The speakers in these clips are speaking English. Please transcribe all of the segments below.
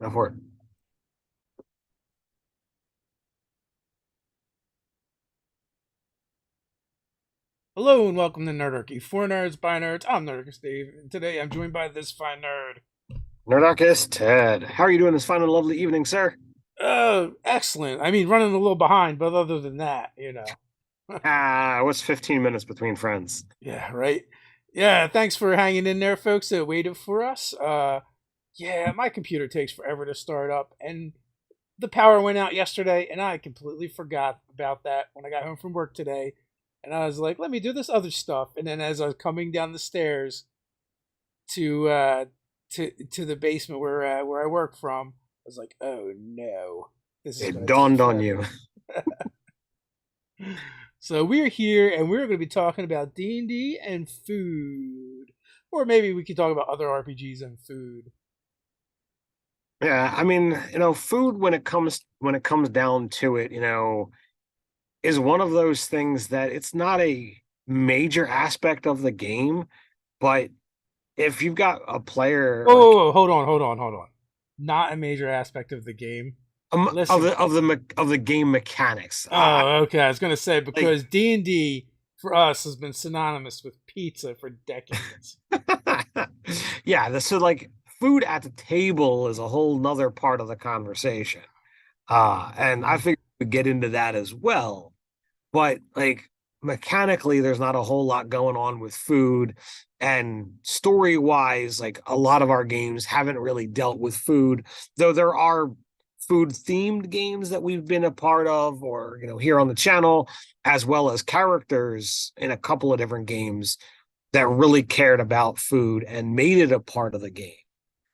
Go for it. Hello and welcome to Nerdarchy. For nerds, by nerds, I'm Nerdarchy Steve, and today I'm joined by this fine nerd. Nerdarchist Ted. How are you doing this fine and lovely evening, sir? Oh, excellent. I mean, running a little behind, but other than that. What's 15 minutes between friends? Yeah, right? Yeah, thanks for hanging in there, folks that waited for us. Yeah, my computer takes forever to start up, and the power went out yesterday, and I completely forgot about that when I got home from work today. And I was like, let me do this other stuff. And then as I was coming down the stairs, to to the basement where I work from. I was like, oh no, this is It gonna take dawned on you. forever. So we're here and we're going to be talking about D&D and food, or maybe we could talk about other RPGs and food. Yeah, I mean, food when it comes down to it, is one of those things that it's not a major aspect of the game, but if you've got a player like Oh, hold on. Not a major aspect of the game. of Listen. the game mechanics, Oh, okay. I was going to say like because D&D for us has been synonymous with pizza for decades. yeah, so like food at the table is a whole nother part of the conversation. And I figured we'd get into that as well. But like mechanically, there's not a whole lot going on with food. And story wise, like a lot of our games haven't really dealt with food, though there are food themed games that we've been a part of or here on the channel, as well as characters in a couple of different games that really cared about food and made it a part of the game.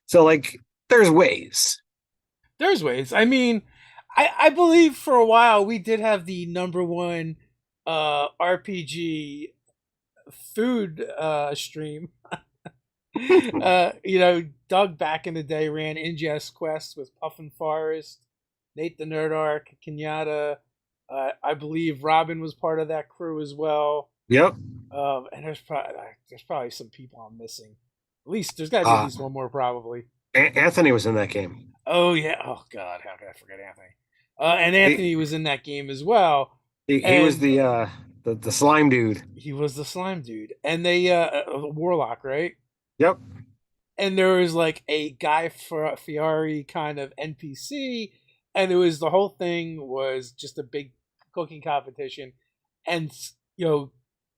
So like there's ways. There's ways. I mean, I believe for a while we did have the number one RPG food stream. Doug back in the day ran Ingest Quest with Puffin Forest, Nate the Nerdarch, Kenyatta. I believe Robin was part of that crew as well. Yep. And there's probably some people I'm missing. At least there's got to be at Uh least one more probably. Anthony was in that game. Oh yeah. Oh God, how could I forget Anthony? And He Anthony was in that game as well, he was and the slime dude. he was the slime dude, and they warlock, right? Yep. And there was like a Guy Fieri kind of NPC, and it was the whole thing was just a big cooking competition, and you know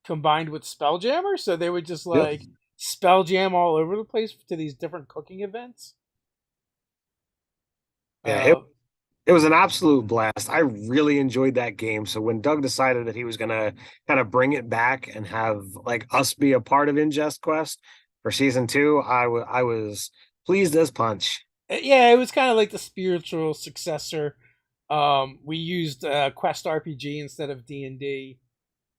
combined with Spelljammer, so they would just Yep. like Spelljam all over the place to these different cooking events. Yeah, Uh, it was an absolute blast. I really enjoyed that game. So when Doug decided that he was gonna kind of bring it back and have like us be a part of Ingest Quest for season two, I was pleased as punch. yeah, it was kind of like the spiritual successor. We used Quest RPG instead of D&D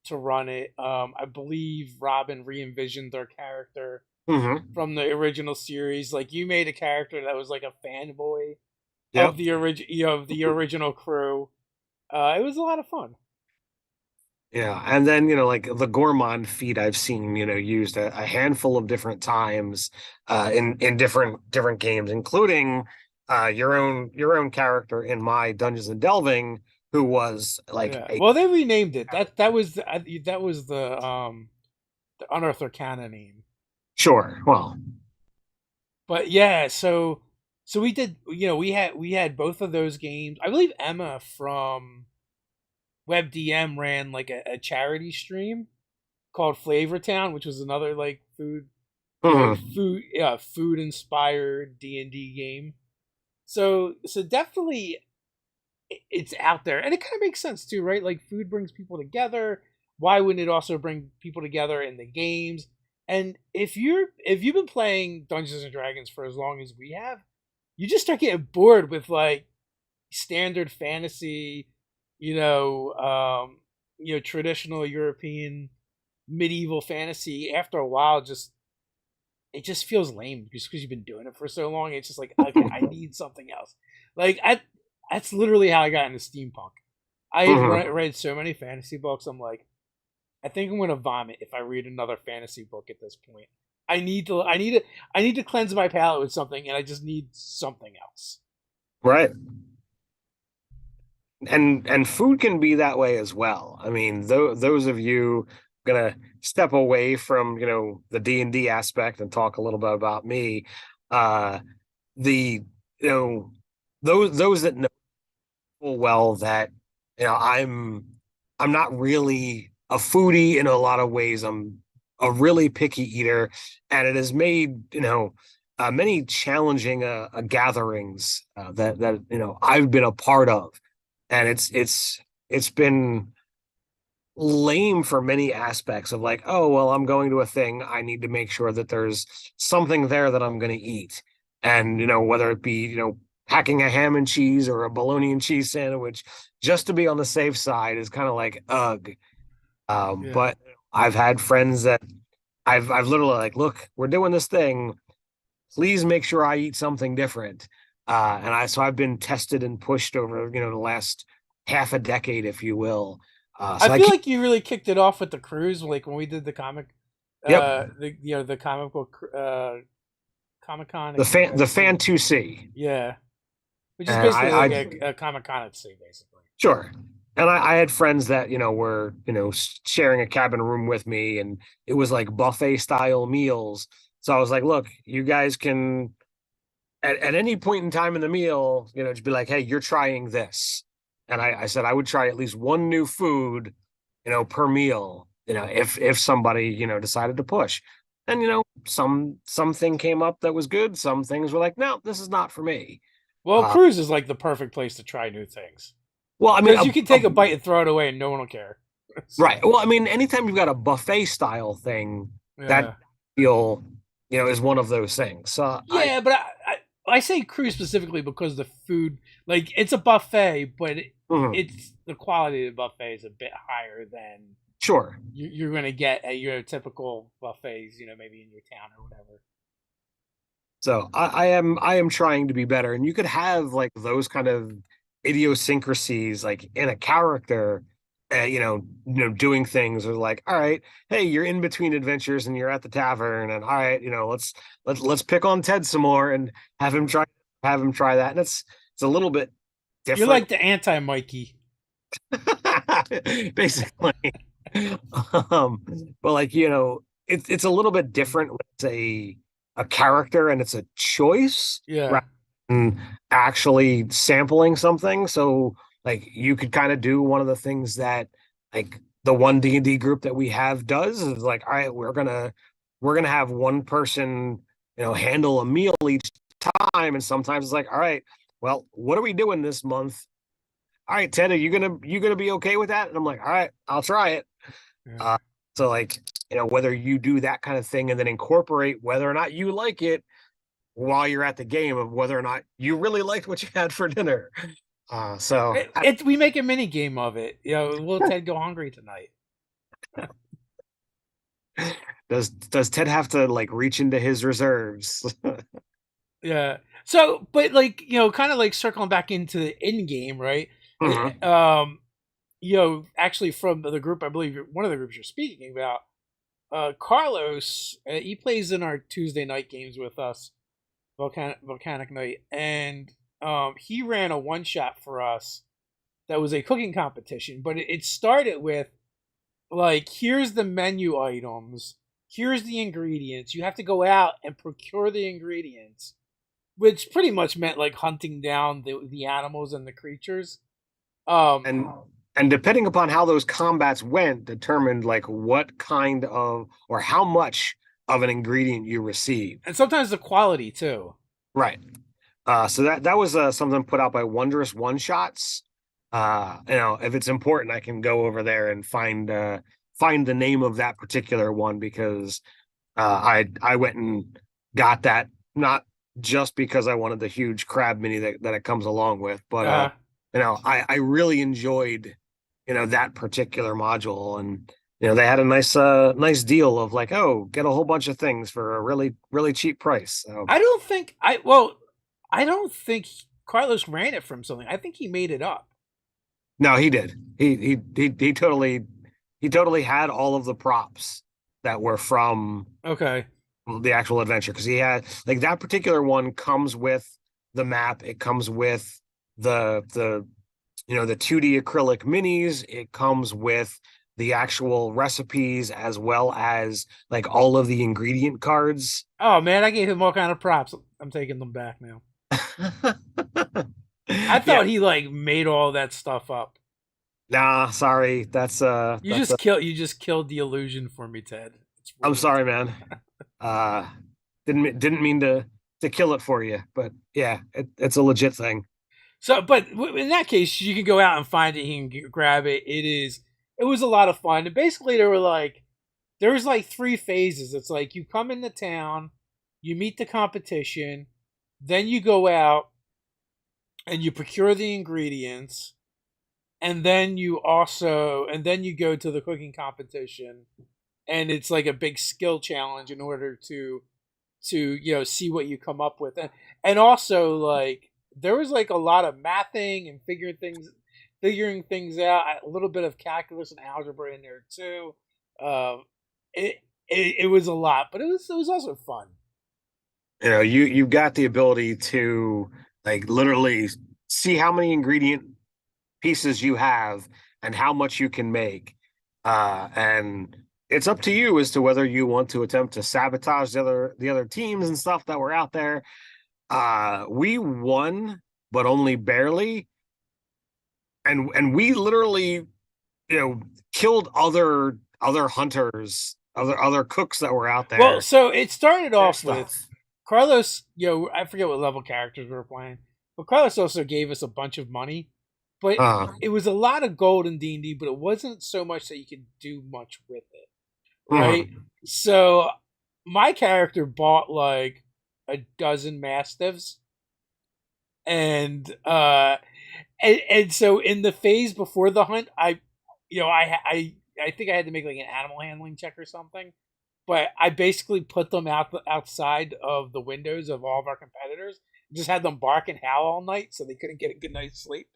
to run it. I believe Robin re-envisioned their character Hmm. from the original series. Like you made a character that was like a fanboy of Yep. the original crew. It was a lot of fun. Yeah, and then like the gourmand feat I've seen used a handful of different times in different games, including your own character in my Dungeons and Delving, who was like Yeah. a Well, they renamed it. That was the Unearthed Arcana name. sure. Well, But yeah, so we did. We had both of those games. I believe Emma from WebDM ran like a charity stream called Flavor Town, which was another like mhm. food inspired D&D game. So definitely it's out there, and it kind of makes sense too, right? Like food brings people together. Why wouldn't it also bring people together in the games? And if you've been playing Dungeons and Dragons for as long as we have, you just start getting bored with like standard fantasy, traditional European medieval fantasy. After a while, just it just feels lame just because you've been doing it for so long. It's just like, okay, I need something else. Like that's literally how I got into steampunk. I had Mhm. read so many fantasy books. I'm like, I think I'm gonna vomit if I read another fantasy book at this point. I need to cleanse my palate with something, and I just need something else. Right. And food can be that way as well. I mean, those of you gonna step away from, the D&D aspect and talk a little bit about me. Uh the you know those that know full well that I'm not really a foodie in a lot of ways. I'm a really picky eater, and it has made many challenging gatherings that I've been a part of, and it's been lame for many aspects of like, oh, well, I'm going to a thing. I need to make sure that there's something there that I'm going to eat. And, whether it be, packing a ham and cheese or a bologna and cheese sandwich, just to be on the safe side is kind of like, ugh. Yeah. But I've had friends that I've literally like, look, we're doing this thing. Please make sure I eat something different. So I've been tested and pushed over, the last half a decade, if you will. I So I feel keep, like you really kicked it off with the cruise, like when we did the yep, the comic book Comic Con the at sea. fan 2C. Yeah, which is And basically like I a Comic Con at sea, basically. sure. And I had friends that, were, sharing a cabin room with me, and it was like buffet style meals. So I was like, look, you guys can at any point in time in the meal, just be like, hey, you're trying this. And I said I would try at least one new food, per meal, if somebody, decided to push. And something came up that was good. Some things were like, no, this is not for me. Well, Uh, cruise is like the perfect place to try new things well, I mean, because you can take a bite and throw it away, and no one will care. right. So Well, I mean, anytime you've got a buffet style thing, that yeah, feel, is one of those things. So yeah, but I say cruise specifically because the food, like it's a buffet, but mhm, it's the quality of the buffet is a bit higher than sure. you're going to get at your typical buffets, maybe in your town or whatever. So I am trying to be better, and you could have like those kind of idiosyncrasies like in a character, doing things or like, all right, hey, you're in between adventures and you're at the tavern, and all right, let's pick on Ted some more and have him try that, and it's a little bit You're different, like the anti Mikey. basically. um, but like it's a little bit different when it's a character and it's a choice Yeah. rather than actually sampling something. So like you could kind of do one of the things that like the one D&D group that we have does is like, all right, we're gonna have one person handle a meal each time, and sometimes it's like, all right, well, what are we doing this month? All right, Ted, are you gonna be okay with that? And I'm like, all right, I'll try it. Yeah. Uh, so like, whether you do that kind of thing and then incorporate whether or not you like it while you're at the game of whether or not you really liked what you had for dinner. So We make a mini game of it. Will Ted go hungry tonight? does Ted have to like reach into his reserves? Yeah. So, but like, kind of like circling back into the in game, right? Mhm. Actually from the group, I believe one of the groups you're speaking about, Carlos, he plays in our Tuesday night games with us, Volcanic Night, and he ran a one shot for us that was a cooking competition, but it started with like, here's the menu items, here's the ingredients. You have to go out and procure the ingredients, which pretty much meant like hunting down the animals and the creatures. Um, and and depending upon how those combats went, determined like what kind of or how much of an ingredient you received. and sometimes the quality too. Right. So that was something put out by Wondrous One Shots. If it's important, I can go over there and find the name of that particular one because I went and got that not just because I wanted the huge crab mini that it comes along with, but Uh, I really enjoyed that particular module, and they had a nice deal of like, oh, get a whole bunch of things for a really really cheap price. So I don't think I well, I don't think Carlos ran it from something. I think he made it up. no, he did. He totally had all of the props that were from Okay. the actual adventure, because he had like that particular one comes with the map. It comes with the the 2D acrylic minis. It comes with the actual recipes as well as like all of the ingredient cards. Oh man, I gave him all kind of props. I'm taking them back now. I Yeah, thought he like made all that stuff up. nah, sorry. That's You just killed the illusion for me, Ted. It's I'm ruined. sorry, man. Uh didn't mean to kill it for you, but yeah, it's a legit thing. So, but in that case, you can go out and find it. You can grab it. It was a lot of fun. And basically, there was like three phases. It's like you come into town, you meet the competition, then you go out and you procure the ingredients, and then you go to the cooking competition, and it's like a big skill challenge in order to see what you come up with, and also like there was like a lot of mathing and figuring things out, a little bit of calculus and algebra in there too. um it was a lot, but it was also fun. You've got the ability to like literally see how many ingredient pieces you have and how much you can make. And it's up to you as to whether you want to attempt to sabotage the other teams and stuff that were out there. We won, but only barely. And we literally, killed other hunters, other cooks that were out Well, there. so it started Their off with stuff. Carlos. I forget what level characters we were playing, but Carlos also gave us a bunch of money. But Uh, it was a lot of gold in D&D, but it wasn't so much that you could do much with it, right? mhm. So my character bought like a dozen mastiffs, and and so in the phase before the hunt, I think I had to make like an animal handling check or something, but I basically put them outside of the windows of all of our competitors, just had them bark and howl all night so they couldn't get a good night's sleep.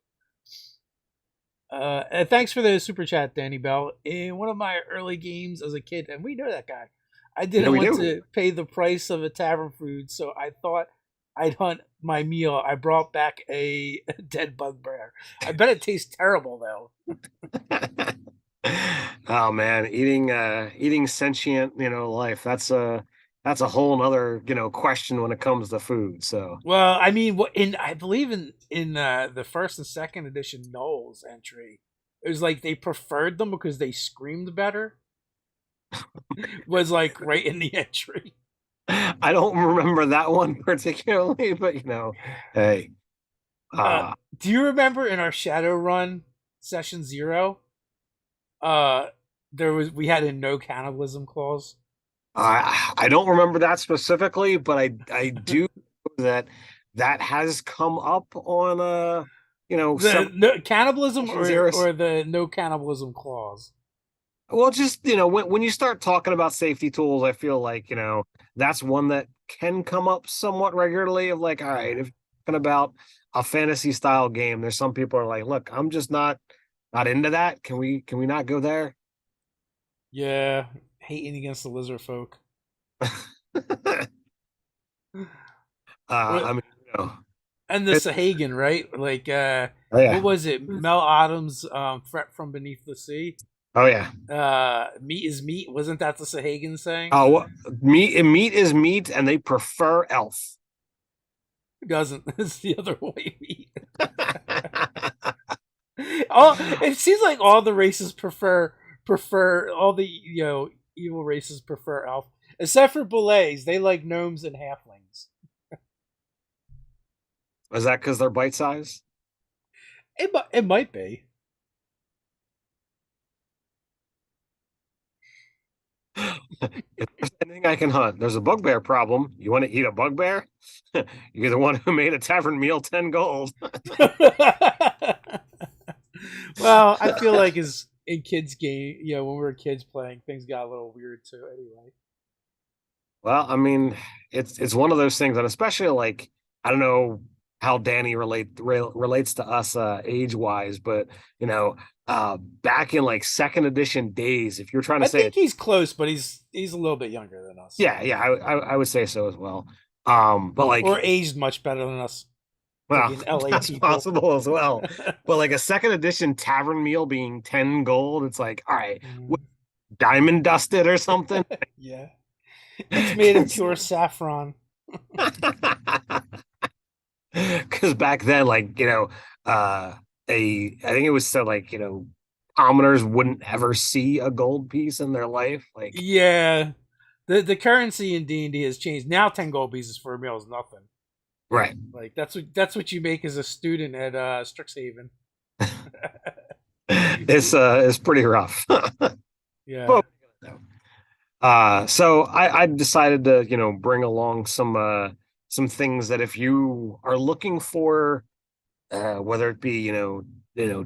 And thanks for the super chat, Danny Bell. In one of my early games as a kid, and we know that guy, I Yeah, didn't we want do. to pay the price of a tavern food, so I thought I'd hunt my meal. I brought back a dead bugbear. I bet it tastes terrible though. Oh man, eating sentient, life. That's a whole nother, question when it comes to food. So Well, I mean, in I believe in the first and second edition Knowles entry, it was like they preferred them because they screamed better. Was like right in the entry. I don't remember that one particularly, but hey, Uh, uh, do you remember in our Shadowrun session 0? Uh, we had a no cannibalism clause. I don't remember that specifically, but I do know that has come up on The some no, cannibalism zeros. or the no cannibalism clause. Well, just when you start talking about safety tools, I feel like that's one that can come up somewhat regularly. Of like, all right, if you're talking about a fantasy style game, there's some people are like, look, I'm just not into that. Can we not go there? Yeah, hating against the lizard folk. I mean, And the it, Sahagan, right? Like, oh what yeah, was it? Mel Adams' "Threat from Beneath the Sea." oh yeah. Meat is meat. Wasn't that the Sahagan saying? Oh, meat is meat, and they prefer elf. Who doesn't? It's the other way. Meat. All it seems like all the races prefer all the evil races prefer elf, except for Boulets. They like gnomes and halflings. Is that because they're bite size? It might be. If there's anything I can hunt, there's a bugbear problem. You want to eat a bugbear? You're the one who made a tavern meal 10 gold. Well, I feel like as in kids game, when we were kids playing, things got a little weird too. Anyway. Well, I mean, it's one of those things, and especially like I don't know how Danny relates to us age wise, but back in like second edition days, if you're trying to I say think it, he's close, but he's a little bit younger than us, yeah, I would say so as well. But or like, aged much better than us. well, Thinking LA that's people. possible as well. But like a second edition tavern meal being 10 gold, it's like, all right, what, Mm, diamond dusted or something? yeah, it's made of pure saffron. Because back then, like, I think it was said like, commoners wouldn't ever see a gold piece in their life. Like, Yeah, the currency in D&D has changed. Now 10 gold pieces for a meal is nothing. right. Like that's what you make as a student at Strixhaven. It's pretty rough. Yeah. But so I decided to, bring along some things that if you are looking for whether it be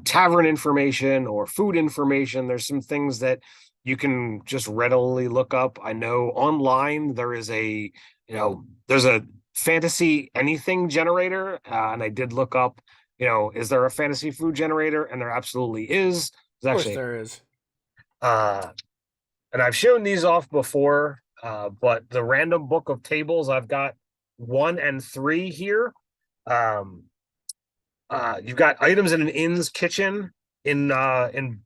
tavern information or food information, there's some things that you can just readily look up. I know online there's a fantasy anything generator, and I did look up, is there a fantasy food generator? And there absolutely is. Of There's course actually there is. uh and I've shown these off before, but the random book of tables, I've got 1 and 3 here. um you've got items in an inn's kitchen in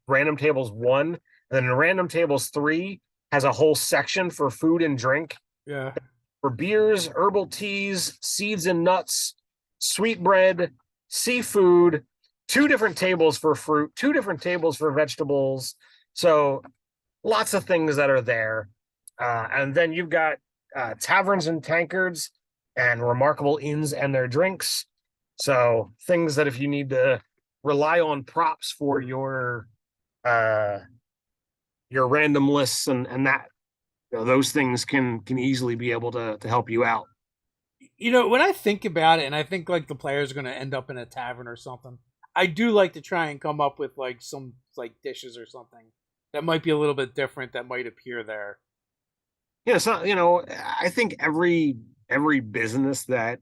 random tables 1, and then in random tables 3 has a whole section for food and drink, Yeah. for beers, herbal teas, seeds and nuts, sweetbread, seafood, 2 different tables for fruit, 2 different tables for vegetables. So lots of things that are there. And then you've got taverns and tankards and remarkable inns and their drinks. So things that if you need to rely on props for uh your random lists and that those things can easily be able to help you out. When I think about it, and I think like the players are going to end up in a tavern or something, I do like to try and come up with like some like dishes or something that might be a little bit different that might appear there. So I think every business that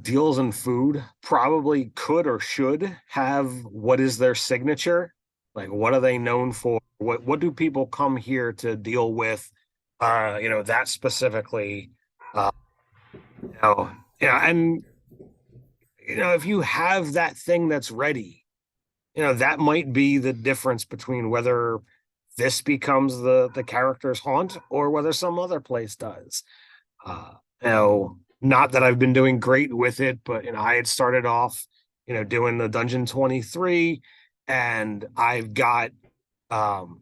deals in food probably could or should have what is their signature, like what are they known for, what do people come here to deal with, that specifically. uh you know and if you have that thing that's ready, that might be the difference between whether this becomes the character's haunt or whether some other place does. uh Not that I've been doing great with it, but I had started off doing the Dungeon 23, and I've got um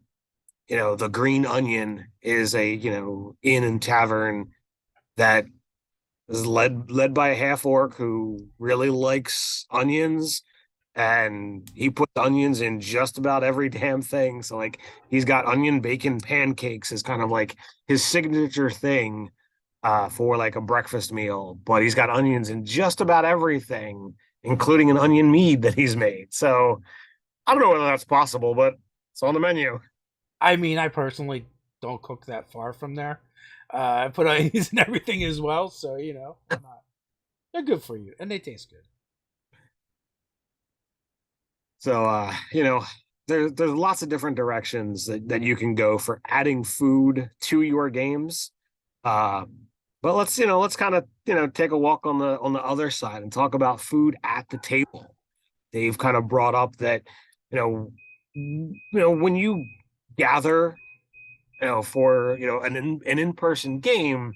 the Green Onion is a inn and tavern that is led by a half orc who really likes onions, and he puts onions in just about every damn thing. So like he's got onion bacon pancakes as kind of like his signature thing for like a breakfast meal, but he's got onions in just about everything, including an onion mead that he's made. So I don't know whether that's possible, but it's on the menu. I mean, I personally don't cook that far from there. I put onions in everything as well, so why not? They're good for you, and they taste good. So there's lots of different directions that you can go for adding food to your games. Uh, but let's kind of take a walk on the other side and talk about food at the table. They've kind of brought up that when you gather for an in-person game,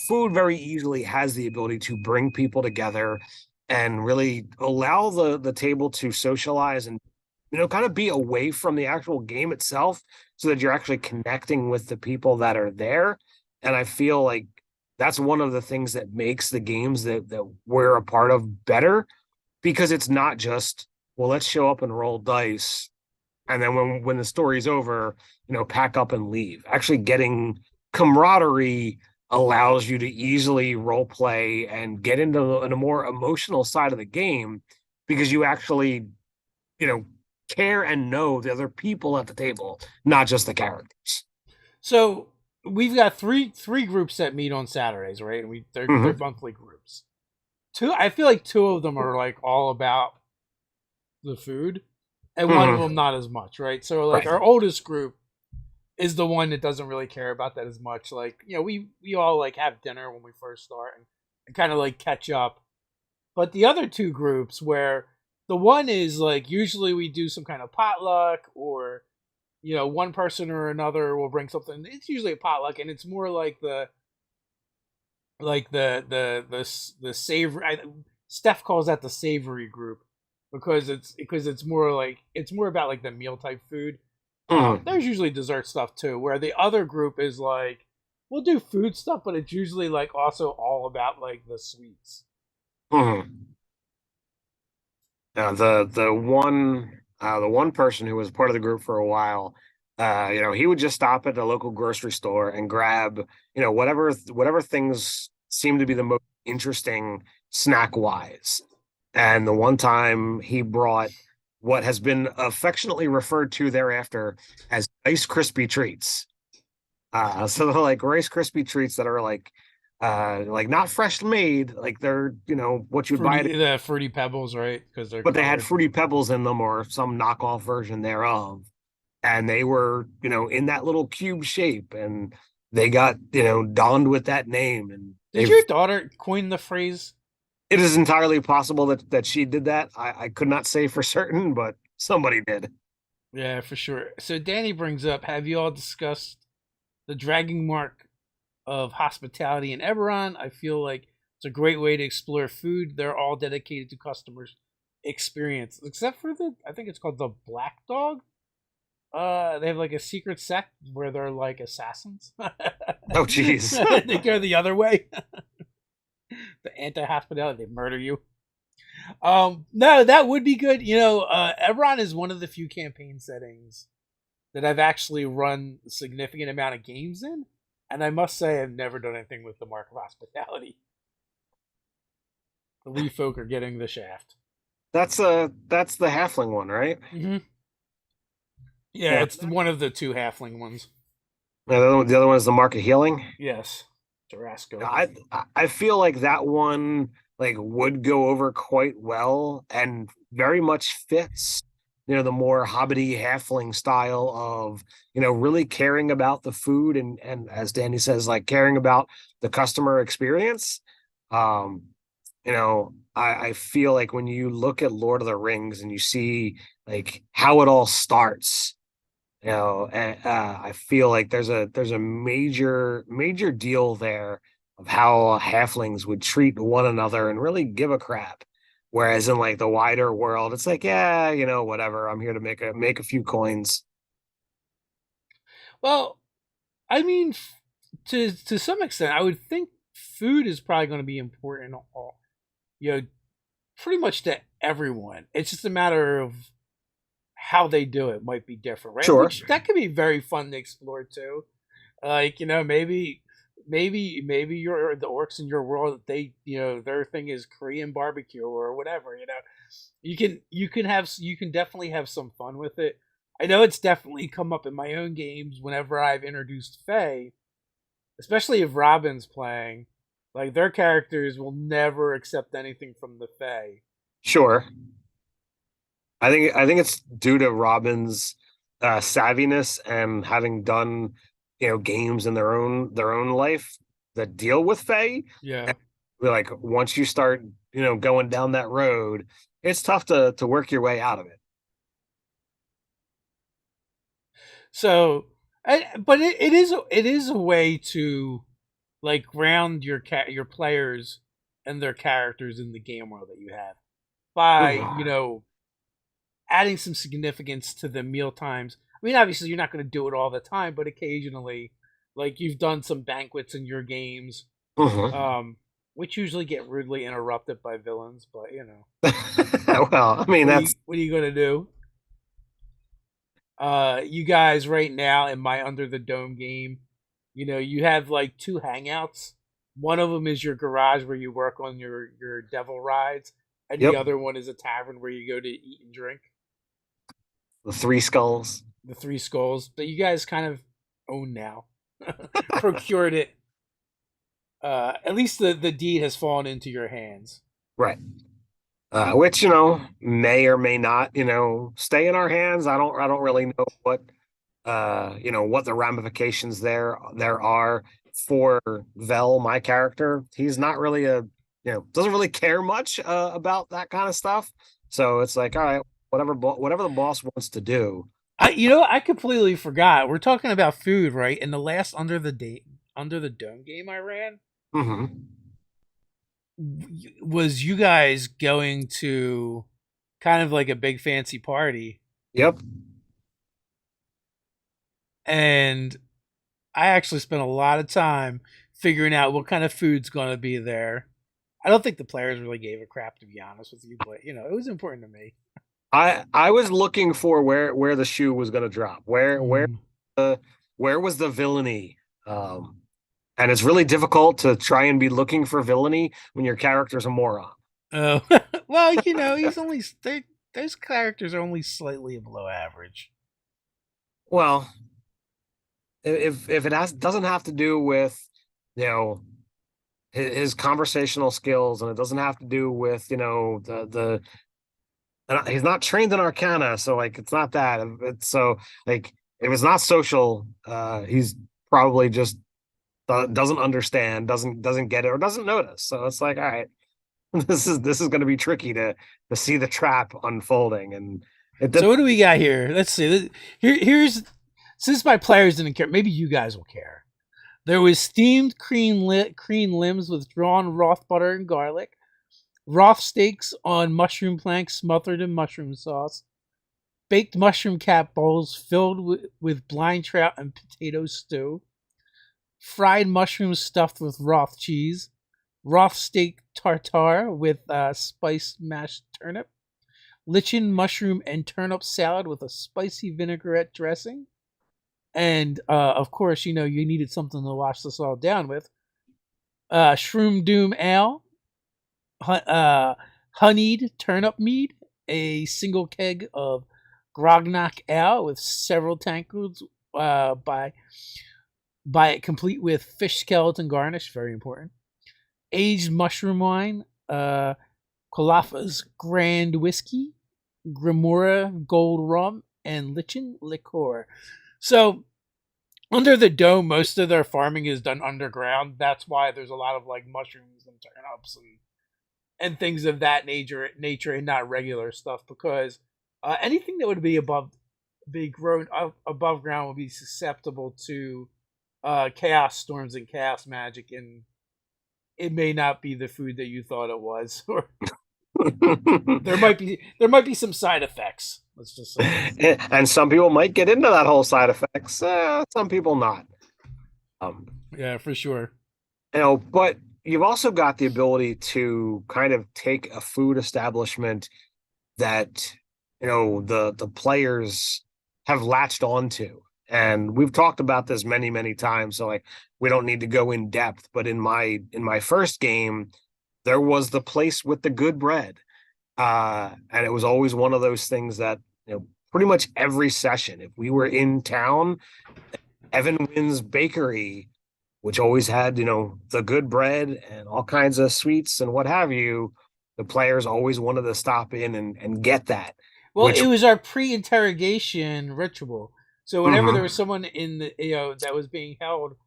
food very easily has the ability to bring people together and really allow the table to socialize and kind of be away from the actual game itself, so that you're actually connecting with the people that are there. And I feel like that's one of the things that makes the games that we're a part of better, because it's not just, well, let's show up and roll dice, and then when the story's over, pack up and leave. Actually getting camaraderie allows you to easily role play and get into a more emotional side of the game, because you actually you know care and know the other people at the table, not just the characters. So we've got three groups that meet on Saturdays, right? And they're Mm-hmm. monthly groups. two. I feel like two of them are like all about the food, and one of Hmm. them not as much, right? So like Right. our oldest group is the one that doesn't really care about that as much. Like, we all like have dinner when we first start and kind of like catch up. But the other two groups, where the one is like usually we do some kind of potluck, or one person or another will bring something. It's usually a potluck, and it's more like the savory. Steph calls that the savory group, because it's more like it's more about like the meal type food. Hmm. There's usually dessert stuff too, where the other group is like we'll do food stuff, but it's usually like also all about like the sweets. Hmm. The one person who was part of the group for a while, he would just stop at a local grocery store and grab, whatever things seemed to be the most interesting snack wise. And the one time he brought what has been affectionately referred to thereafter as Ice Krispy treats. So they're like Rice Krispie treats that are like not fresh made, like they're what you'd buy, The fruity pebbles, right? Because they're but they had colored. fruity pebbles in them or some knockoff version thereof, and they were in that little cube shape, and they got donned with that name, and Did your daughter coin the phrase? it is entirely possible that she did that. I could not say for certain, but somebody did. Yeah, for sure. So Danny brings up, have you all discussed the dragging mark of hospitality in Eberron? I feel like it's a great way to explore food. They're all dedicated to customers' experience, except for I think it's called the Black Dog. They have like a secret sect where they're like assassins. Oh geez. They go the other way. The anti-hospitality, they murder you. No, that would be good. Eberron is one of the few campaign settings that I've actually run a significant amount of games in, and I must say I've never done anything with the Mark of Hospitality. The Lee folk are getting the shaft. That's the halfling one, right? Mm-hmm. Yeah, Yeah. it's one of the two halfling ones. The other one is the Mark of Healing. Yes, Tarasco. I feel like that one like would go over quite well and very much fits the more hobbity halfling style of really caring about the food, and as Danny says, like caring about the customer experience. I feel like when you look at Lord of the Rings and you see like how it all starts, and I feel like there's a major deal there of how halflings would treat one another and really give a crap. Whereas in like the wider world, it's like, yeah, whatever. I'm here to make a few coins. Well, I mean, to some extent, I would think food is probably going to be important. All pretty much to everyone. It's just a matter of how they do it might be different, right? Sure. Which that could be very fun to explore too. Like maybe you're the orcs in your world. They their thing is Korean barbecue or whatever. You can definitely have some fun with it. I know it's definitely come up in my own games whenever I've introduced Faye, especially if Robin's playing. Like their characters will never accept anything from the Fae. Sure. I think it's due to Robin's savviness and having done games in their own life that deal with Fae. Yeah. Like once you start going down that road, it's tough to work your way out of it. So, but it is a way to like ground your players and their characters in the game world that you have by Mhm. adding some significance to the meal times. I mean, obviously you're not going to do it all the time, but occasionally, like you've done some banquets in your games, Mhm. um, which usually get rudely interrupted by villains. But Well, I mean what are you going to do? You guys right now in my Under the Dome game, you have like two hangouts. One of them is your garage where you work on your devil rides, and the yep, other one is a tavern where you go to eat and drink. the three skulls. The Three Skulls that you guys kind of own now, procured it. At least the deed has fallen into your hands. Right. Which, may or may not, stay in our hands. I don't really know what, what the ramifications there are for Vel, my character. He's not really doesn't really care much about that kind of stuff. So it's like, all right, whatever the boss wants to do. I completely forgot. We're talking about food, right? In the last under the dome game I ran, Hmm. was you guys going to kind of like a big fancy party, Yep. and I actually spent a lot of time figuring out what kind of food's going to be there. I don't think the players really gave a crap, to be honest with you, but it was important to me. I was looking for where the shoe was going to drop. Mm. Where was the villainy? Um, and it's really difficult to try and be looking for villainy when your character's a moron. Oh, well, he's only those characters are only slightly below average. Well, if it doesn't have to do with you know his conversational skills, and it doesn't have to do with the and he's not trained in Arcana, so like it's not that. It's so like if it's not social, he's probably just doesn't understand, doesn't get it, or doesn't notice. So it's like, all right, this is going to be tricky to see the trap unfolding, and it So did. what do we got here? Let's see. Here's since my players didn't care, maybe you guys will care. There was steamed cream limbs with drawn Roth butter and garlic, Roth steaks on mushroom planks smothered in mushroom sauce, baked mushroom cat bowls filled with blind trout and potato stew, fried mushrooms stuffed with Roth cheese, Roth steak tartare with spiced mashed turnip, lichen mushroom and turnip salad with a spicy vinaigrette dressing, and of course, you needed something to wash this all down with. Shroom Doom Ale, honeyed turnip mead, a single keg of Grognak Ale with several tankards by it, complete with fish skeleton garnish, very important. Aged mushroom wine, Kalafa's Grand Whiskey, Grimora Gold Rum, and Lichen Liqueur. So under the dome, most of their farming is done underground. That's why there's a lot of like mushrooms and turnips and things of that nature, and not regular stuff, because anything that would be grown up above ground would be susceptible to chaos storms and chaos magic, and it may not be the food that you thought it was, or there might be some side effects. Let's just say. And some people might get into that whole side effects. Some people not. Um, Yeah, for sure. but you've also got the ability to kind of take a food establishment that the players have latched onto. And we've talked about this many, many times, so like we don't need to go in depth. But in my first game, there was the place with the good bread. And it was always one of those things that, pretty much every session, if we were in town, Evan Wynn's Bakery, which always had, the good bread and all kinds of sweets and what have you, the players always wanted to stop in and get that, Well, which, it was our pre-interrogation ritual. So whenever there was mhm. someone in the that was being held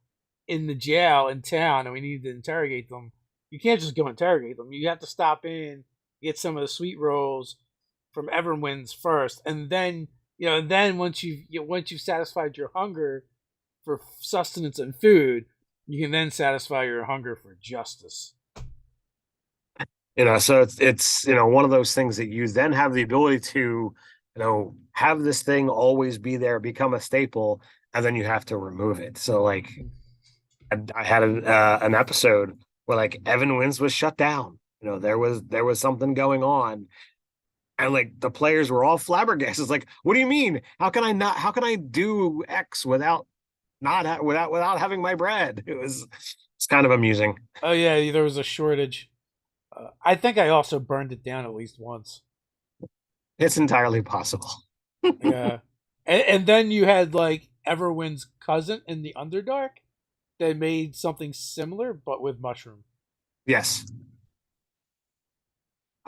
in the jail in town, and we needed to interrogate them, you can't just go interrogate them. You have to stop in, get some of the sweet rolls from Everwinds first, and then once you've satisfied your hunger for sustenance and food, you can then satisfy your hunger for justice. So it's one of those things that you then have the ability to have this thing always be there, become a staple, and then you have to remove it. So like I had an episode where like Evan Wins was shut down. There was something going on, and like the players were all flabbergasted. It's like, what do you mean? How can I not? How can I do X without not without having my bread? It's kind of amusing. Oh yeah, there was a shortage. I think I also burned it down at least once. It's entirely possible. Yeah, and then you had like Everwin's cousin in the Underdark that made something similar, but with mushroom. Yes.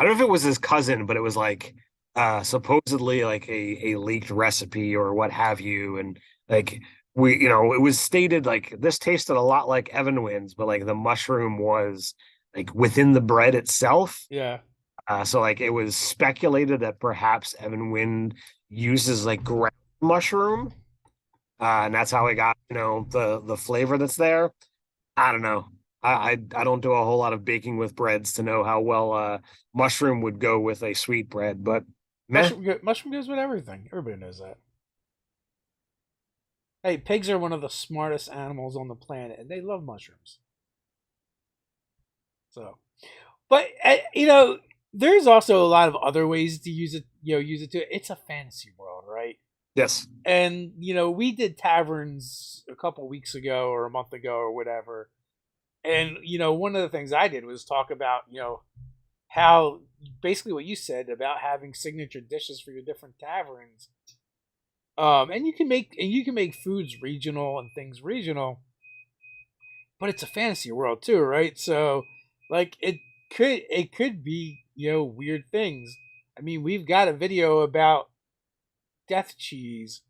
I don't know if it was his cousin, but it was like supposedly like a leaked recipe or what have you. And like it was stated like this tasted a lot like Evan Wynn's, but like the mushroom was like within the bread itself. Yeah. So like it was speculated that perhaps Evan Wynn uses like ground mushroom, and that's how he got, the flavor that's there. I don't know. I don't do a whole lot of baking with breads to know how well mushroom would go with a sweet bread, but meh. Mushroom goes with everything. Everybody knows that. Hey, pigs are one of the smartest animals on the planet, and they love mushrooms. So, but there's also a lot of other ways to use it. Use it to. It's a fantasy world, right? Yes. And we did taverns a couple weeks ago or a month ago or whatever. And one of the things I did was talk about how basically what you said about having signature dishes for your different taverns. And you can make foods regional and things regional, but it's a fantasy world too, right? So like it could be weird things. I mean, we've got a video about death cheese,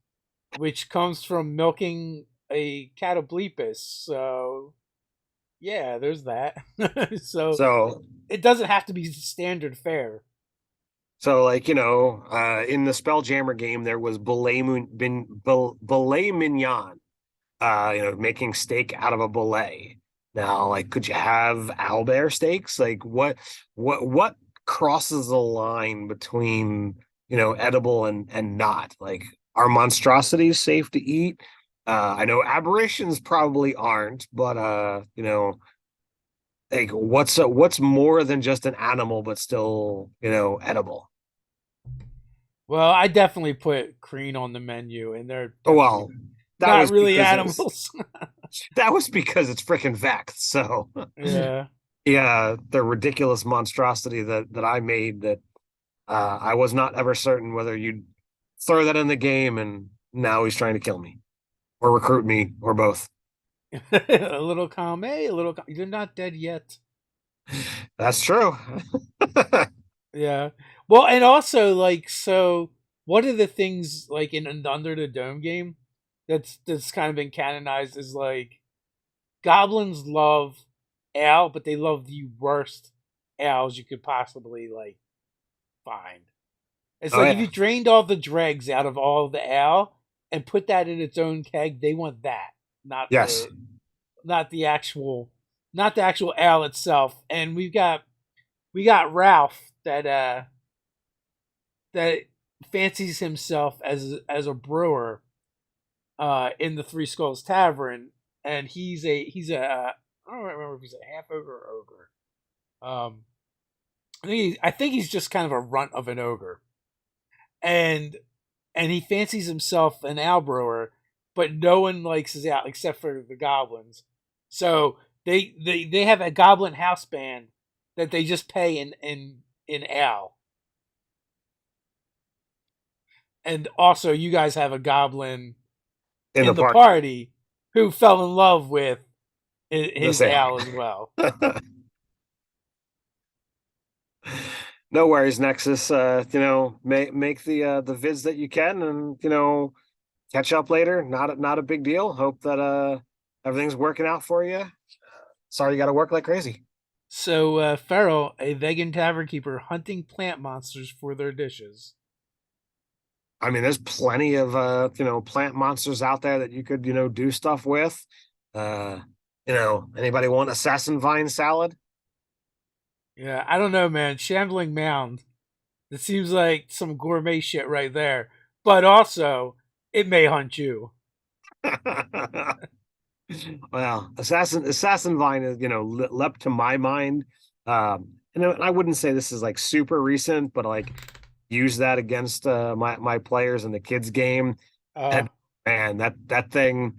which comes from milking a catoblepus. So yeah, there's that. So So it doesn't have to be standard fare. so like in the Spelljammer game there was filet mignon, making steak out of a fillet. Now, like, could you have owlbear steaks? Like, what crosses the line between, edible and not? Like, are monstrosities safe to eat? I know aberrations probably aren't, but like, what's more than just an animal, but still, edible? Well, I definitely put Crean on the menu, and they're Oh, definitely well, that not was really because animals. it's freaking Vex. So Yeah. yeah, the ridiculous monstrosity that I made that I was not ever certain whether you'd throw that in the game, and now he's trying to kill me or recruit me or both. A little column A, a little. You're not dead yet. That's true. Yeah. Well, and also like so, one of the things like in the Under the Dome game that's kind of been canonized is like goblins love ale, but they love the worst ales you could possibly like find. It's Oh like if yeah, you drained all the dregs out of all the ale and put that in its own keg, they want that, not yes. the not the actual not the actual ale itself. And we got Ralph that fancies himself as a brewer in the Three Skulls Tavern, and he's a I don't remember if he's a half ogre or ogre. Um, I think he's just kind of a runt of an ogre, and he fancies himself an ale brewer, but no one likes his ale except for the goblins. So they have a goblin house band that they just pay in ale. And also you guys have a goblin In the in the park, party who fell in love with the his sale. Al as well. No worries, Nexus. Make the vids that you can, and catch up later. Not a big deal. Hope that everything's working out for you. Sorry you got to work like crazy. So Farrell, a vegan tavern keeper, hunting plant monsters for their dishes. I mean, there's plenty of plant monsters out there that you could do stuff with. Uh, anybody want assassin vine salad? Yeah, I don't know, man. Shambling mound. It seems like some gourmet shit right there. But also, it may hunt you. Well, assassin vine is leapt to my mind. I wouldn't say this is like super recent, but like use that against my players in the kids game, Uh, and man, that thing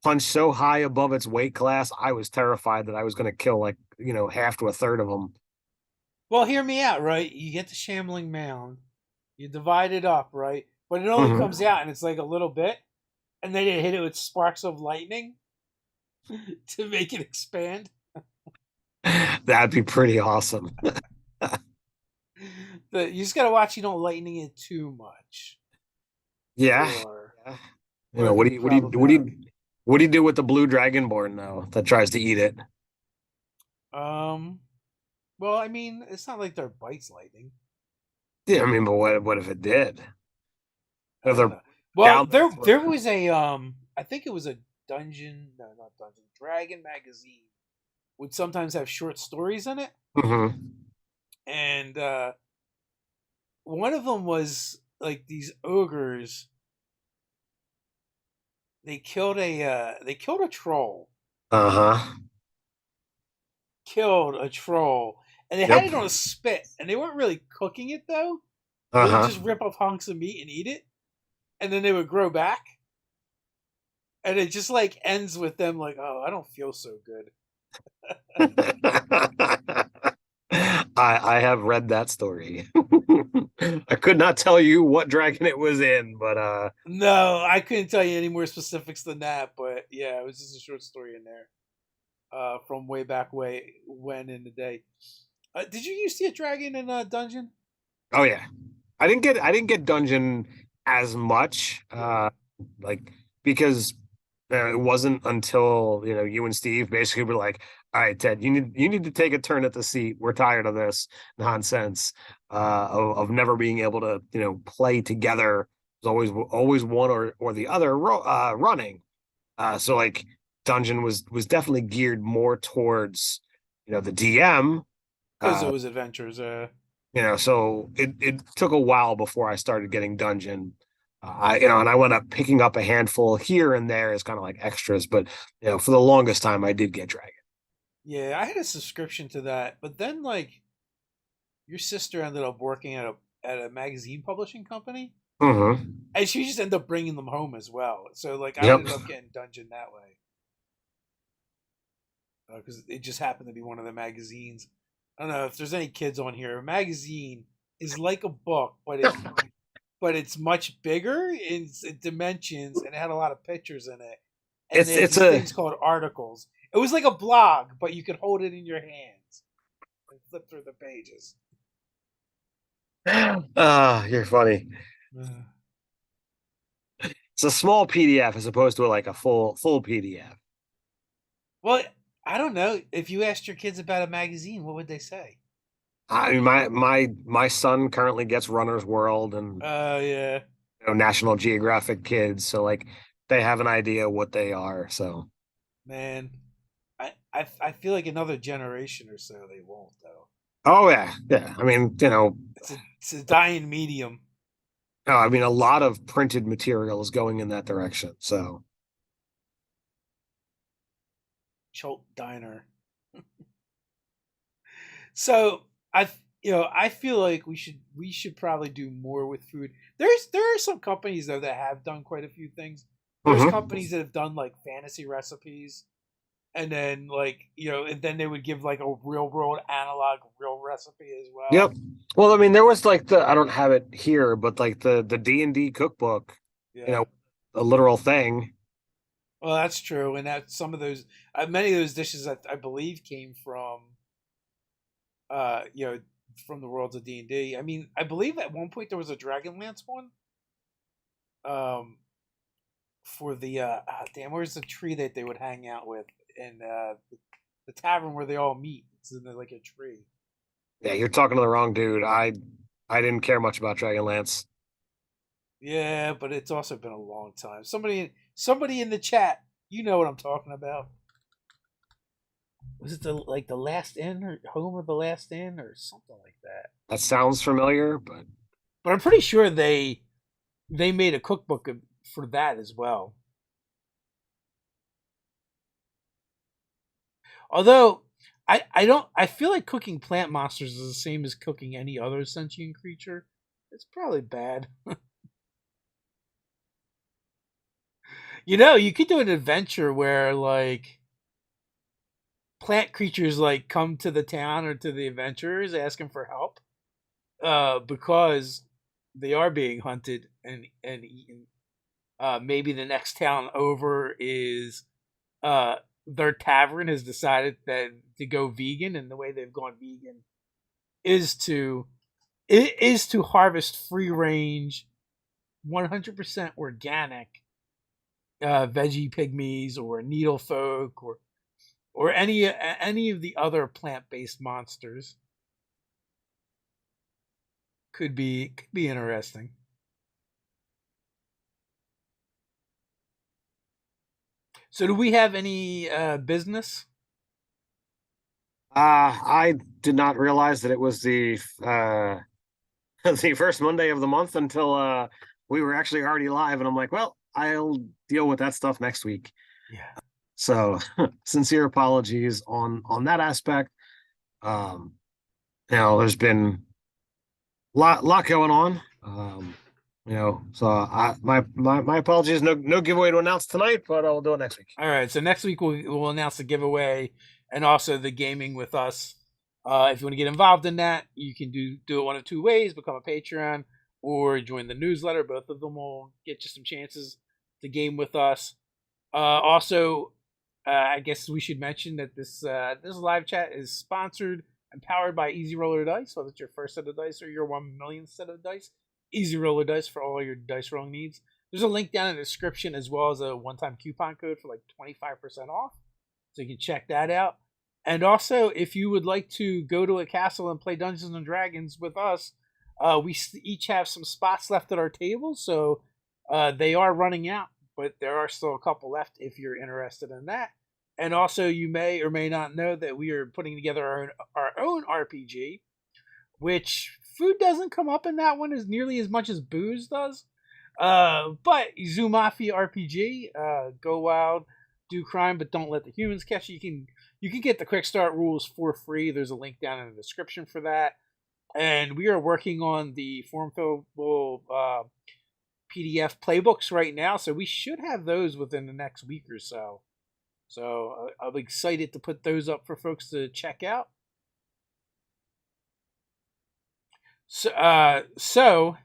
punched so high above its weight class, I was terrified that I was going to kill like half to a third of them. well, hear me out, right? You get the shambling mound, you divide it up, right? But it only comes Hmm. out and it's like a little bit, and then you hit it with sparks of lightning to make it expand. That'd be pretty awesome. You just gotta watch you don't lightning it too much, Yeah. or Yeah. You or know, it could be problematic. what do you do with the blue dragonborn though that tries to eat it? Um, well, I mean, it's not like their bites lightning. Yeah, I mean, but what if it did? I If don't they're know. Well, down their there throat. was a I think it was a dungeon, no, not dungeon, dragon magazine would sometimes have short stories in it, Hmm. and one of them was like these ogres. They killed a troll, Uh-huh. killed a troll, and they had Yep. it on a spit, and they weren't really cooking it though. They would Uh-huh. just rip off hunks of meat and eat it, and then they would grow back, and it just like ends with them like, oh, I don't feel so good. I have read that story. I could not tell you what dragon it was in, but No, I couldn't tell you any more specifics than that, but yeah, it was just a short story in there from way back way when in the day. Did you used to see a dragon in a dungeon? oh yeah. I didn't get dungeon as much like because it wasn't until you and Steve basically were like, all right, Ted, you need to take a turn at the seat. We're tired of this nonsense of never being able to play together. There's always one or the other running. So like dungeon was definitely geared more towards the DM. Because it Uh, was adventures. so it took a while before I started getting dungeon. And I went up picking up a handful here and there as kind of like extras, but for the longest time I did get dragon. Yeah, I had a subscription to that, but then like your sister ended up working at a magazine publishing company, Hmm. and she just ended up bringing them home as well. So like I Yep. ended up getting dungeon that way because it just happened to be one of the magazines. I don't know if there's any kids on here. A magazine is like a book, but it's much bigger in dimensions, and it had a lot of pictures in it. And they It's had it's these a things called articles. It was like a blog, but you could hold it in your hands and flip through the pages. you're funny. It's a small PDF as opposed to like a full PDF. Well, I don't know. If you asked your kids about a magazine, what would they say? I mean, my son currently gets Runner's World and Yeah, National Geographic Kids, so like they have an idea what they are. So, man. I feel like another generation or so they won't though. oh yeah, yeah. I mean, It's a dying medium. I mean, a lot of printed material is going in that direction. So, Cholt Diner. So I feel like we should probably do more with food. There are some companies though that have done quite a few things. There's mhm. companies that have done like fantasy recipes, and then and then they would give like a real world analog real recipe as well. Yep. Well, I mean, there was like I don't have it here, but like the D&D cookbook, you Yeah. know, a literal thing. Well, that's true, and that some of those, many of those dishes, I believe, came from, uh, you know, from the worlds of D&D. I mean, I believe at one point there was a Dragonlance one, um, for the, damn, where's the tree that they would hang out with in the tavern where they all meet? It's in like a tree. Yeah, you're talking to the wrong dude. I didn't care much about Dragonlance. Yeah, but it's also been a long time. Somebody in the chat, you know what I'm talking about. Was it the last inn or home of the last inn or something like that? That sounds familiar, but But I'm pretty sure they made a cookbook for that as well. Although I feel like cooking plant monsters is the same as cooking any other sentient creature. It's probably bad. You could do an adventure where like plant creatures like come to the town or to the adventurers asking for help because they are being hunted and eaten. Maybe the next town over is their tavern has decided that to go vegan, and the way they've gone vegan is to It is to harvest free range, 100% organic veggie pygmies or needle folk or any of the other plant based monsters. Could be interesting. So, do we have any business? I did not realize that it was the the first Monday of the month until we were actually already live, and I'm like, well, I'll deal with that stuff next week. Yeah. So sincere apologies on that aspect. There's been lot going on. So my apologies. No giveaway to announce tonight, but I'll do it next week. All right. So next week we'll announce the giveaway and also the gaming with us. If you want to get involved in that, you can do it one of two ways: become a Patreon or join the newsletter. Both of them will get you some chances to game with us. Also, I guess we should mention that this live chat is sponsored and powered by Easy Roller Dice. Whether it's your first set of dice or your 1 millionth set of dice, Easy Roller Dice for all your dice rolling needs. There's a link down in the description as well as a one-time coupon code for like 25% off. So you can check that out. And also, if you would like to go to a castle and play Dungeons and Dragons with us, we each have some spots left at our table. So they are running out, but there are still a couple left if you're interested in that. And also, you may or may not know that we are putting together our own RPG, which food doesn't come up in that one as nearly as much as booze does. But Zoo Mafia RPG, go wild, do crime, but don't let the humans catch you. You can get the quick start rules for free. There's a link down in the description for that. And we are working on the form fillable PDF playbooks right now, so we should have those within the next week or so. So I'm excited to put those up for folks to check out. So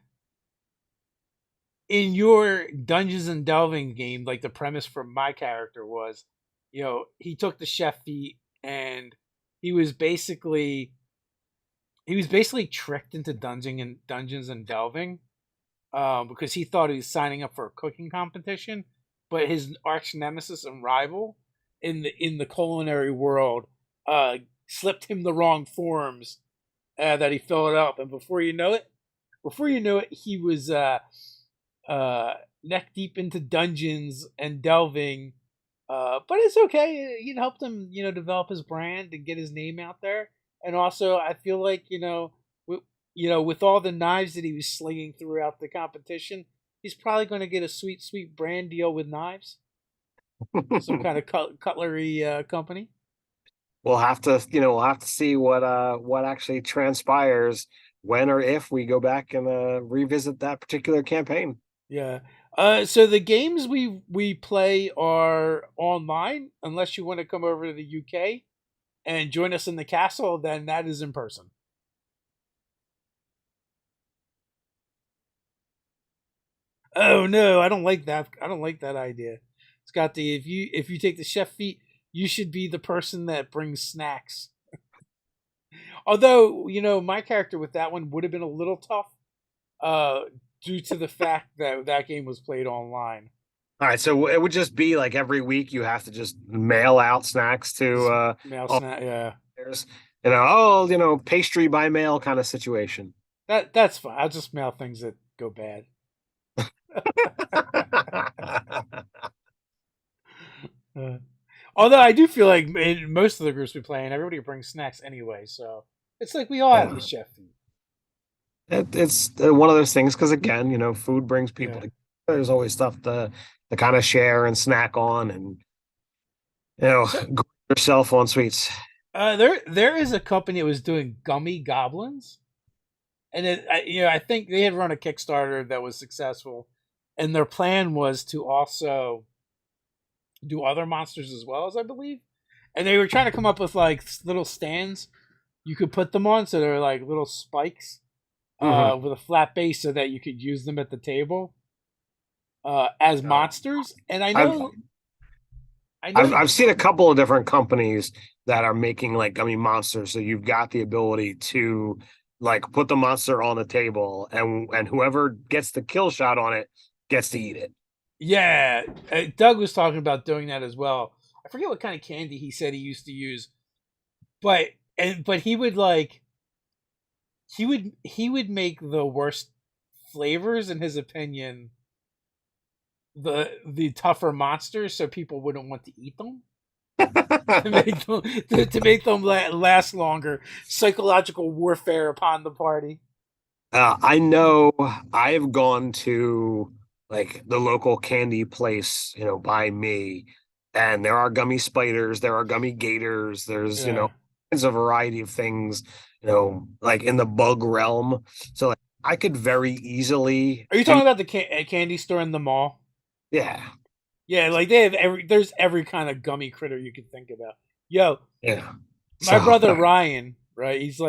in your Dungeons and Delving game, like the premise for my character was, he took the chef feat and he was basically tricked into Dungeons and Delving because he thought he was signing up for a cooking competition, but his arch nemesis and rival in the culinary world slipped him the wrong forms that he filled up, and before you know it, he was neck deep into dungeons and delving. But it's okay. It helped him, develop his brand and get his name out there. And also, I feel like with all the knives that he was slinging throughout the competition, he's probably going to get a sweet, sweet brand deal with knives, some kind of cutlery company. We'll have to, see what actually transpires when or if we go back and revisit that particular campaign. Yeah. So the games we play are online, unless you want to come over to the UK and join us in the castle, then that is in person. Oh no, I don't like that. I don't like that idea. It's got the if you take the chef feat, you should be the person that brings snacks. Although, my character with that one would have been a little tough due to the fact that that game was played online. All right, so it would just be like every week you have to just mail out snacks to Mail snack, yeah. Pastry by mail kind of situation. That's fine. I'll just mail things that go bad. Although I do feel like in most of the groups we play in, everybody brings snacks anyway, so it's like we all have the chef feat. It's one of those things because again, food brings people together. There's always stuff to kind of share and snack on, and go yourself on sweets. There is a company that was doing gummy goblins, and I think they had run a Kickstarter that was successful, and their plan was to also do other monsters as well, as I believe, and they were trying to come up with like little stands you could put them on, so they're like little spikes with a flat base, so that you could use them at the table as monsters. And I've seen a couple of different companies that are making like gummy monsters, so you've got the ability to like put the monster on the table, and whoever gets the kill shot on it gets to eat it. Yeah, Doug was talking about doing that as well. I forget what kind of candy he said he used to use, but but he would like he would make the worst flavors in his opinion, the tougher monsters, so people wouldn't want to eat them. To make them last longer. Psychological warfare upon the party. I know I've gone to like the local candy place, by me, and there are gummy spiders, there are gummy gators, there's, Yeah. there's a variety of things, like in the bug realm. So like I could very easily, Are you and talking about the candy store in the mall? yeah, Yeah, like they have there's every kind of gummy critter you can think about. Yo, yeah. my So brother Ryan, right? He's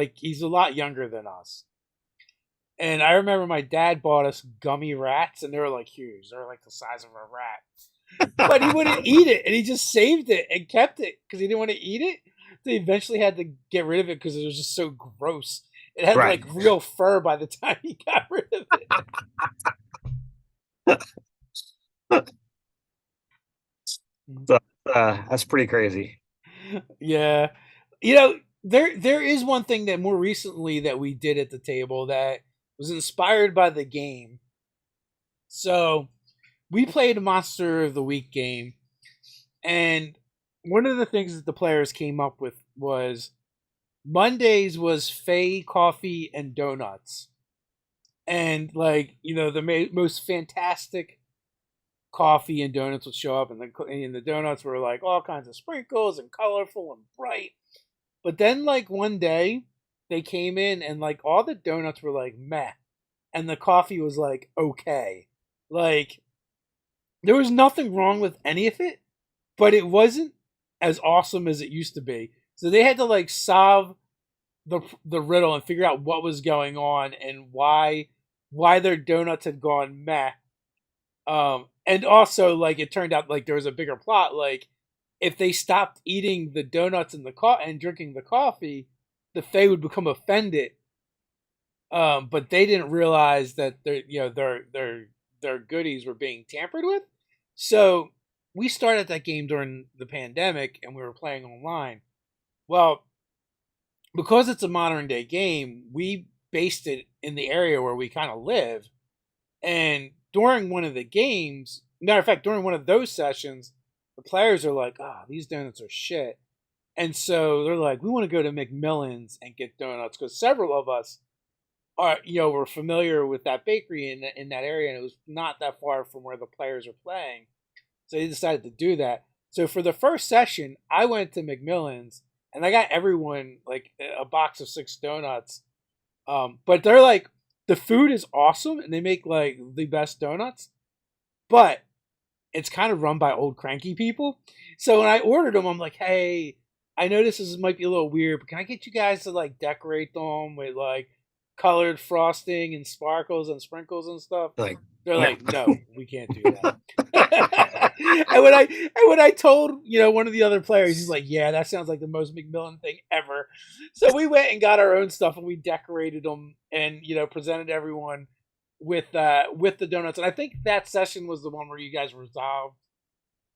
a lot younger than us. And I remember my dad bought us gummy rats, and they were like huge. They were like the size of a rat. But he wouldn't eat it, and he just saved it and kept it because he didn't want to eat it. So he eventually had to get rid of it because it was just so gross. It had right. like real fur by the time he got rid of it. So that's pretty crazy. Yeah, you know, there is one thing that more recently that we did at the table that was inspired by the game. So we played a Monster of the Week game, and one of the things that the players came up with was Mondays was Fey coffee and donuts, and like the most fantastic coffee and donuts would show up, and the donuts were like all kinds of sprinkles and colorful and bright. But then like one day they came in and like all the donuts were like meh, and the coffee was like okay. Like there was nothing wrong with any of it, but it wasn't as awesome as it used to be. So they had to like solve the riddle and figure out what was going on and why their donuts had gone meh. And also like it turned out like there was a bigger plot. Like if they stopped eating the donuts and and drinking the coffee, the Fae would become offended. But they didn't realize that their goodies were being tampered with. So we started that game during the pandemic, and we were playing online. Well, because it's a modern day game, we based it in the area where we kind of live. And during one of the games, matter of fact, during one of those sessions, the players are like, "Ah, oh, these donuts are shit," and so they're like, "We want to go to McMillan's and get donuts," because several of us are were familiar with that bakery in that area, and it was not that far from where the players are playing. So they decided to do that. So for the first session, I went to McMillan's and I got everyone like a box of 6 donuts. But they're like the food is awesome and they make like the best donuts, but it's kind of run by old cranky people. So when I ordered them, I'm like, hey, I know this might be a little weird, but can I get you guys to like decorate them with like colored frosting and sparkles and sprinkles and stuff? Like, They're no. like, no, we can't do that. And when I told one of the other players, he's like, yeah, that sounds like the most McMillan thing ever. So we went and got our own stuff and we decorated them and presented everyone with the donuts. And I think that session was the one where you guys resolved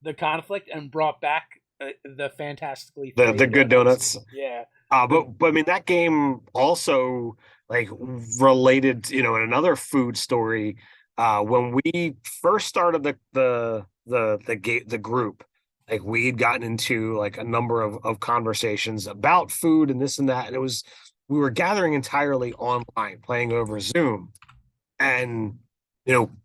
the conflict and brought back the fantastically The flavored good donuts. donuts. Yeah. But I mean that game also like related, in another food story. When we first started the group, like we'd gotten into like a number of conversations about food and this and that, and we were gathering entirely online, playing over Zoom, and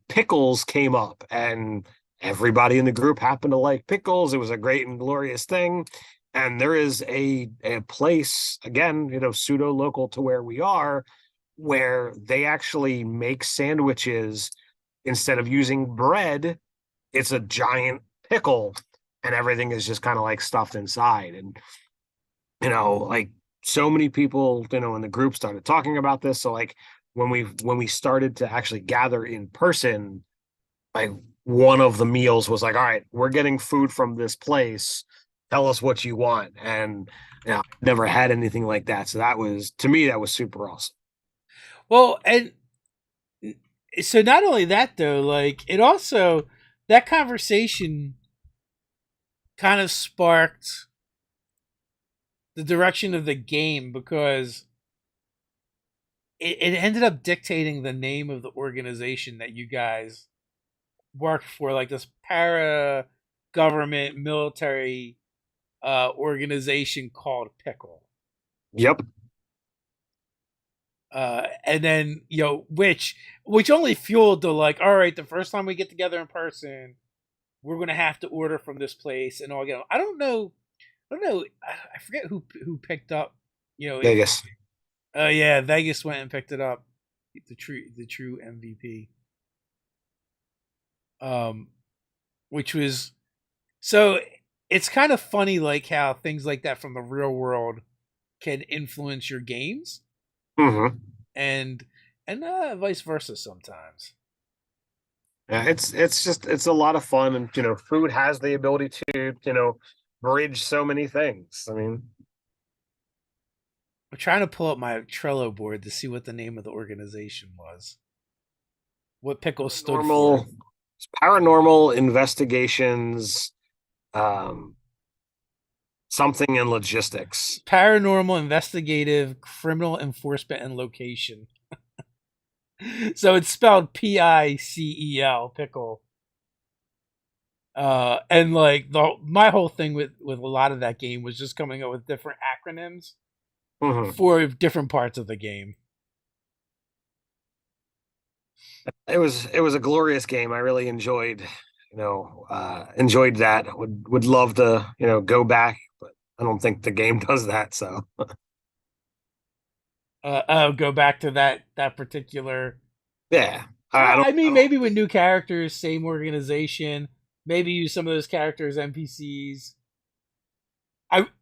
pickles came up, and everybody in the group happened to like pickles. It was a great and glorious thing. And there is a place, again, pseudo local to where we are, where they actually make sandwiches. Instead of using bread, it's a giant pickle, and everything is just kind of like stuffed inside. And like so many people in the group started talking about this. So like when we started to actually gather in person, like one of the meals was like, all right, we're getting food from this place, tell us what you want. And I've never had anything like that, so that was, to me, that was super awesome. Well, and so not only that though, like it also that conversation kind of sparked the direction of the game because it ended up dictating the name of the organization that you guys worked for, like this para government military organization called Pickle. Yep. And then which only fueled the like, all right, the first time we get together in person, we're gonna have to order from this place and all. I don't know. I forget who picked up. If Vegas. yeah, Vegas went and picked it up. The true MVP. Um, which was so. It's kind of funny, like how things like that from the real world can influence your games, Hmm. and vice versa sometimes. Yeah, it's a lot of fun, and food has the ability to bridge so many things. I mean, I'm trying to pull up my Trello board to see what the name of the organization was. What Pickles stood for. paranormal paranormal investigations, um, something in logistics. Paranormal Investigative Criminal Enforcement and Location. So it's spelled PICEL, pickle. And like my whole thing with a lot of that game was just coming up with different acronyms Hmm. for different parts of the game. It was a glorious game. I really enjoyed that. Would love to go back, but I don't think the game does that. So Go back to that particular. yeah, I don't. I I mean, don't maybe with new characters, same organization. Maybe use some of those characters NPCs.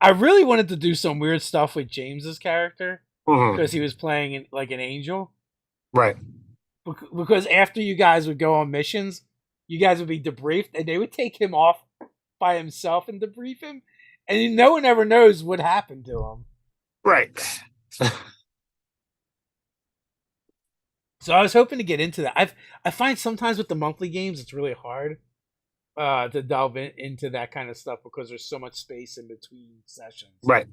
I really wanted to do some weird stuff with James's character because he Mhm. was playing like an angel. Right. Because after you guys would go on missions, you guys would be debriefed, and they would take him off by himself and debrief him, and no one ever knows what happened to him. Right. So I was hoping to get into that. I find sometimes with the monthly games, it's really hard to delve into that kind of stuff because there's so much space in between sessions. Right.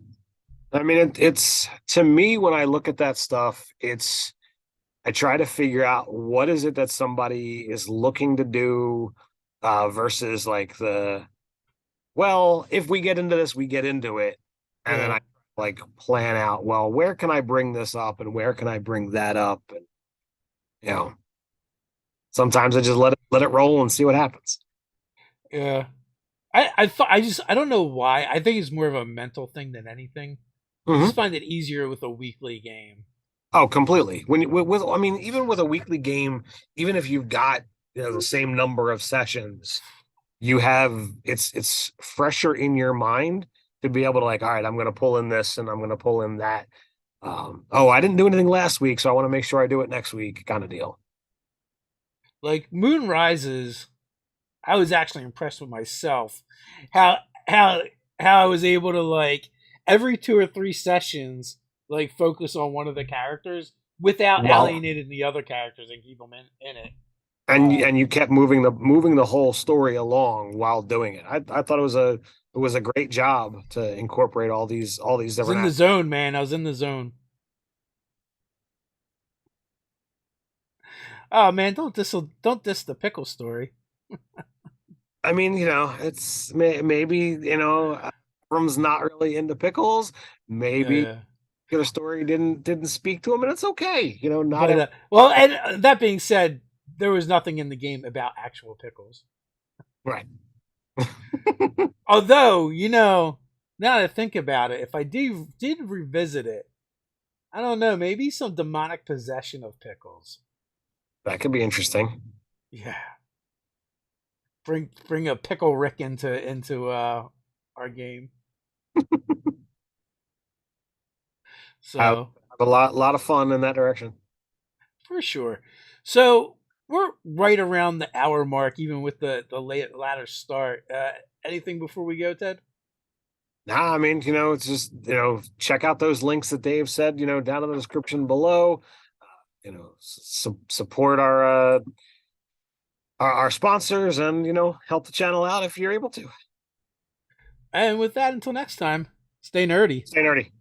I mean, it's to me when I look at that stuff, I try to figure out what is it that somebody is looking to do, versus like well, if we get into this, we get into it, and then Yeah, I like plan out, well, where can I bring this up and where can I bring that up, and you know, sometimes I just let it roll and see what happens. yeah. I don't know why. I think it's more of a mental thing than anything. I just Hmm. find it easier with a weekly game. Oh, completely. I mean, even with a weekly game, even if you've got the same number of sessions, you have it's fresher in your mind to be able to like, all right, I'm going to pull in this and I'm going to pull in that. Oh, I didn't do anything last week, so I want to make sure I do it next week, kind of deal. Like Moon Rises, I was actually impressed with myself. How how how I was able to like every 2 or 3 sessions like focus on one of the characters without Well, alienating the other characters and keep them in it. and you kept moving the whole story along while doing it. I thought it was a great job to incorporate all these I was in different the aspects. zone, man. I was in the zone. Oh man, don't diss the pickle story. I mean, it's maybe Abram's not really into pickles. Maybe Yeah. the story didn't speak to him, and it's okay. Not But every well, and that being said, there was nothing in the game about actual pickles. right. Although, now that I think about it, if I did revisit it, I don't know, maybe some demonic possession of pickles. That could be interesting. Yeah. Bring a pickle Rick into our game. Have, So, have a lot of fun in that direction. for sure. So, we're right around the hour mark even with the latter start. Anything before we go, Ted? Nah, I mean, it's just check out those links that Dave said, down in the description below. support our sponsors and help the channel out if you're able to. And with that, until next time, stay nerdy. Stay nerdy.